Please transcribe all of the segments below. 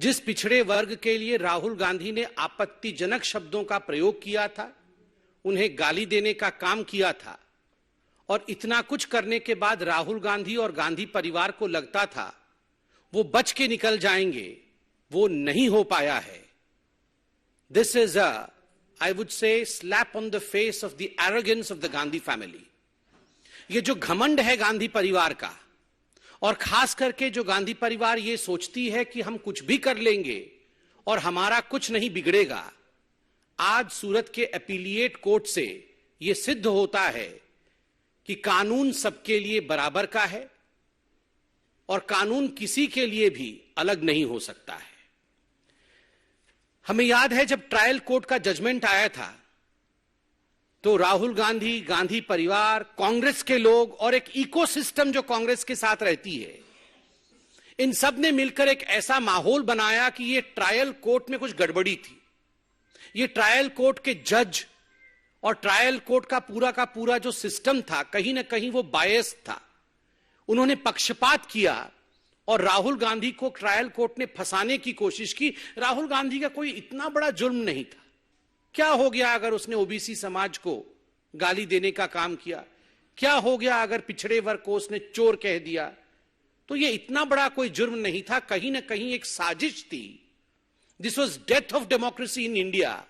जिस पिछड़े वर्ग के लिए राहुल गांधी ने आपत्तिजनक शब्दों का प्रयोग किया था, उन्हें गाली देने का काम किया था, और इतना कुछ करने के बाद राहुल गांधी और गांधी परिवार को लगता था वो बच के निकल जाएंगे, वो नहीं हो पाया है। This is I would say slap on the face of the arrogance of the Gandhi family. ये जो घमंड है गांधी परिवार का, और खास करके जो गांधी परिवार ये सोचती है कि हम कुछ भी कर लेंगे और हमारा कुछ नहीं बिगड़ेगा, आज सूरत के अपीलिएट कोर्ट से यह सिद्ध होता है कि कानून सबके लिए बराबर का है और कानून किसी के लिए भी अलग नहीं हो सकता है। हमें याद है जब ट्रायल कोर्ट का जजमेंट आया था तो राहुल गांधी, गांधी परिवार, कांग्रेस के लोग और एक इकोसिस्टम जो कांग्रेस के साथ रहती है, इन सब ने मिलकर एक ऐसा माहौल बनाया कि ये ट्रायल कोर्ट में कुछ गड़बड़ी थी। ये ट्रायल कोर्ट के जज और ट्रायल कोर्ट का पूरा जो सिस्टम था, कहीं ना कहीं वो बायस था। उन्होंने पक्षपात किया और राहुल गांधी को ट्रायल कोर्ट ने फंसाने की कोशिश की। राहुल गांधी का कोई इतना बड़ा जुर्म नहीं था। क्या हो गया अगर उसने ओबीसी समाज को गाली देने का काम किया? क्या हो गया अगर पिछड़े वर्ग को उसने चोर कह दिया? तो ये इतना बड़ा कोई जुर्म नहीं था, कहीं ना कहीं एक साजिश थी। This was death of democracy in India.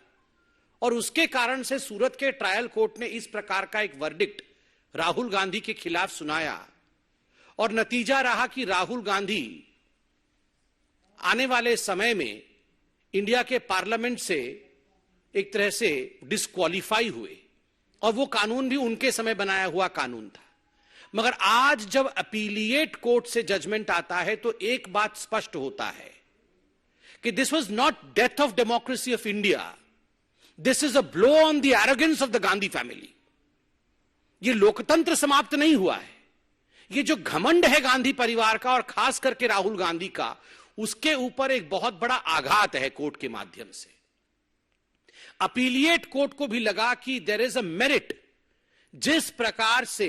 और उसके कारण से सूरत के ट्रायल कोर्ट ने इस प्रकार का एक वर्डिक्ट राहुल गांधी के खिलाफ सुनाया, और नतीजा रहा कि राहुल गांधी आने वाले समय में इंडिया के पार्लियामेंट से एक तरह से डिस्क्वालीफाई हुए, और वो कानून भी उनके समय बनाया हुआ कानून था। मगर आज जब अपीलिएट कोर्ट से जजमेंट आता है तो एक बात स्पष्ट होता है कि this was not death of democracy of India, this is a blow on the arrogance of the Gandhi family. ये लोकतंत्र समाप्त नहीं हुआ है। ये जो घमंड है गांधी परिवार का और खास करके राहुल गांधी का, उसके ऊपर एक बहुत बड़ा आघात है कोर्ट के माध्यम से। अपीलिएट कोर्ट को भी लगा कि देयर इज अ मेरिट। जिस प्रकार से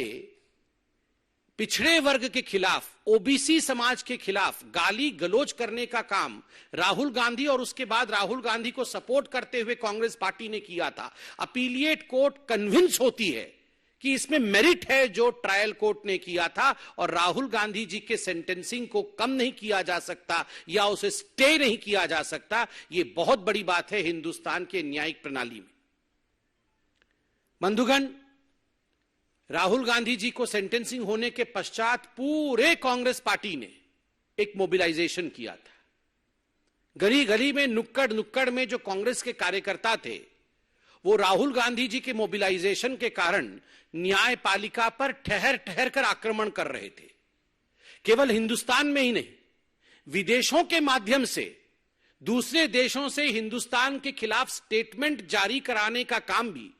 पिछड़े वर्ग के खिलाफ, ओबीसी समाज के खिलाफ गाली गलौज करने का काम राहुल गांधी और उसके बाद राहुल गांधी को सपोर्ट करते हुए कांग्रेस पार्टी ने किया था, अपीलिएट कोर्ट कन्विंस होती है कि इसमें मेरिट है जो ट्रायल कोर्ट ने किया था, और राहुल गांधी जी के सेंटेंसिंग को कम नहीं किया जा सकता या उसे स्टे नहीं किया जा सकता। यह बहुत बड़ी बात है हिंदुस्तान के न्यायिक प्रणाली में। बंधुगण, राहुल गांधी जी को सेंटेंसिंग होने के पश्चात पूरे कांग्रेस पार्टी ने एक मोबिलाइजेशन किया था। गली गली में, नुक्कड़ नुक्कड़ में जो कांग्रेस के कार्यकर्ता थे, वो राहुल गांधी जी के मोबिलाइजेशन के कारण न्यायपालिका पर ठहर ठहर कर आक्रमण कर रहे थे। केवल हिंदुस्तान में ही नहीं, विदेशों के माध्यम से दूसरे देशों से हिंदुस्तान के खिलाफ स्टेटमेंट जारी कराने का काम भी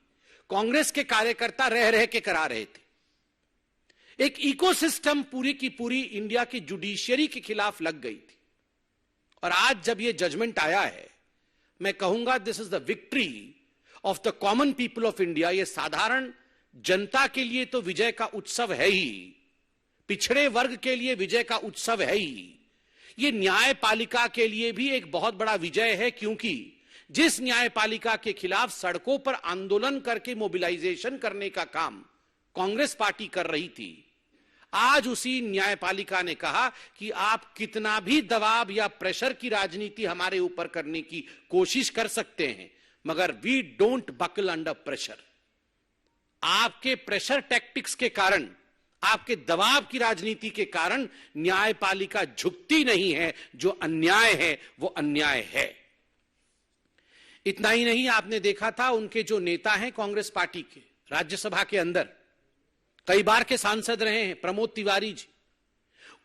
कांग्रेस के कार्यकर्ता रह रह के करा रहे थे। एक इकोसिस्टम पूरी की पूरी इंडिया की जुडिशियरी के खिलाफ लग गई थी। और आज जब यह जजमेंट आया है, मैं कहूंगा this is the victory of the common people of India. यह साधारण जनता के लिए तो विजय का उत्सव है ही, पिछड़े वर्ग के लिए विजय का उत्सव है ही, यह न्यायपालिका के लिए भी एक बहुत बड़ा विजय है। क्योंकि जिस न्यायपालिका के खिलाफ सड़कों पर आंदोलन करके मोबिलाइजेशन करने का काम कांग्रेस पार्टी कर रही थी, आज उसी न्यायपालिका ने कहा कि आप कितना भी दबाव या प्रेशर की राजनीति हमारे ऊपर करने की कोशिश कर सकते हैं, मगर we don't buckle under pressure. आपके प्रेशर टैक्टिक्स के कारण, आपके दबाव की राजनीति के कारण न्यायपालिका झुकती नहीं है। जो अन्याय है वो अन्याय है। इतना ही नहीं, आपने देखा था उनके जो नेता हैं कांग्रेस पार्टी के, राज्यसभा के अंदर कई बार के सांसद रहे हैं, प्रमोद तिवारी जी,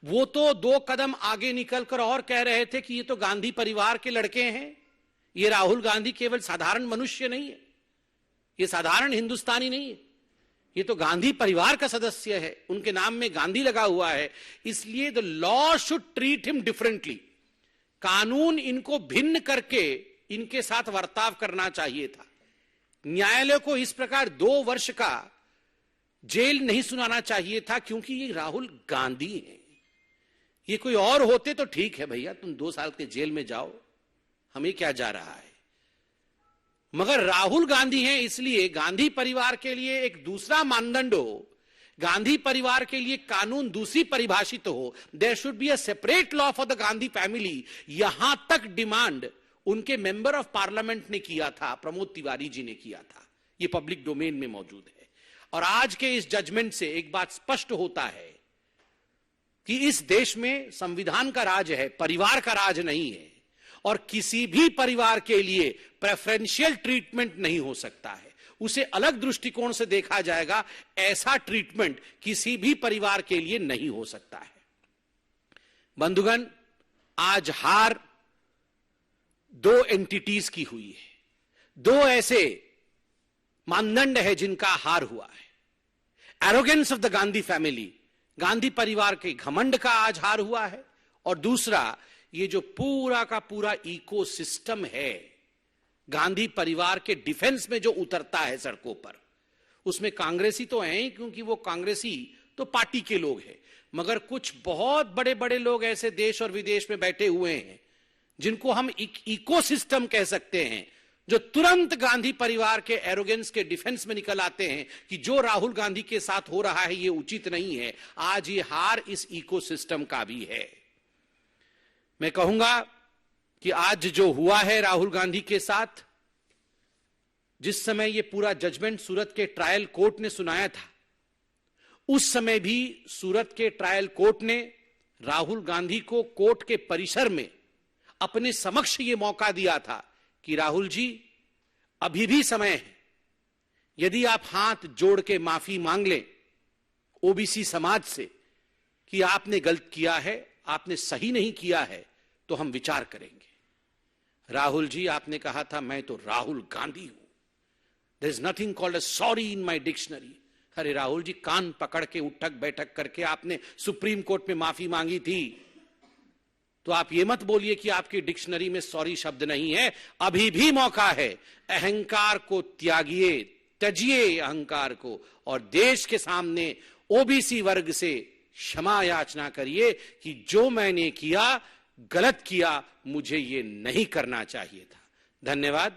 वो तो 2 कदम आगे निकलकर और कह रहे थे कि ये तो गांधी परिवार के लड़के हैं, ये राहुल गांधी केवल साधारण मनुष्य नहीं है, ये साधारण हिंदुस्तानी नहीं है, ये तो गांधी परिवार का सदस्य है, उनके नाम में गांधी लगा हुआ है, इसलिए the law should treat him differently. कानून इनको भिन्न करके इनके साथ वर्ताव करना चाहिए था। न्यायालय को इस प्रकार 2 वर्ष का जेल नहीं सुनाना चाहिए था, क्योंकि ये राहुल गांधी हैं, ये कोई और होते तो ठीक है भैया, तुम 2 साल के जेल में जाओ, हमें क्या जा रहा है। मगर राहुल गांधी हैं, इसलिए गांधी परिवार के लिए एक दूसरा मानदंड हो, गांधी परिवार के लिए कानून दूसरी परिभाषित हो, there should be a separate law for the Gandhi family. यहां तक डिमांड उनके मेंबर ऑफ पार्लियामेंट ने किया था, प्रमोद तिवारी जी ने किया था, ये पब्लिक डोमेन में मौजूद है। और आज के इस जजमेंट से एक बात स्पष्ट होता है कि इस देश में संविधान का राज है, परिवार का राज नहीं है, और किसी भी परिवार के लिए प्रेफरेंशियल ट्रीटमेंट नहीं हो सकता है, उसे अलग दृष्टिकोण से देखा जाएगा। ऐसा ट्रीटमेंट किसी भी परिवार के लिए नहीं हो सकता है। बंधुगण, आज हार 2 एंटिटीज की हुई है, 2 ऐसे मानदंड है जिनका हार हुआ है। Arrogance of the Gandhi family, Gandhi परिवार के घमंड का आज हार हुआ है, और दूसरा ये जो पूरा का पूरा इकोसिस्टम है गांधी परिवार के डिफेंस में जो उतरता है सड़कों पर, उसमें कांग्रेसी तो हैं ही, क्योंकि वो कांग्रेसी तो पार्टी के लोग हैं, मगर कुछ बहुत बड़े बड़े लोग ऐसे देश और विदेश में बैठे हुए हैं जिनको हम इकोसिस्टम कह सकते हैं, जो तुरंत गांधी परिवार के एरोगेंस के डिफेंस में निकल आते हैं कि जो राहुल गांधी के साथ हो रहा है ये उचित नहीं है। आज ये हार इस इकोसिस्टम का भी है। मैं कहूंगा कि आज जो हुआ है राहुल गांधी के साथ, जिस समय ये पूरा जजमेंट सूरत के ट्रायल कोर्ट ने सुनाया था, उस समय भी सूरत के ट्रायल कोर्ट ने राहुल गांधी को कोर्ट के परिसर में अपने समक्ष ये मौका दिया था कि राहुल जी, अभी भी समय है, यदि आप हाथ जोड़ के माफी मांग लें ओबीसी समाज से कि आपने गलत किया है, आपने सही नहीं किया है, तो हम विचार करेंगे। राहुल जी, आपने कहा था मैं तो राहुल गांधी हूं, there is nothing called a sorry in my dictionary. अरे राहुल जी, कान पकड़ के उठक बैठक करके आपने सुप्रीम कोर्ट में माफी मांगी थी, तो आप ये मत बोलिए कि आपकी डिक्शनरी में सॉरी शब्द नहीं है। अभी भी मौका है, अहंकार को त्यागिए, त्यजिए अहंकार को, और देश के सामने ओबीसी वर्ग से क्षमा याचना करिए कि जो मैंने किया गलत किया, मुझे ये नहीं करना चाहिए था। धन्यवाद।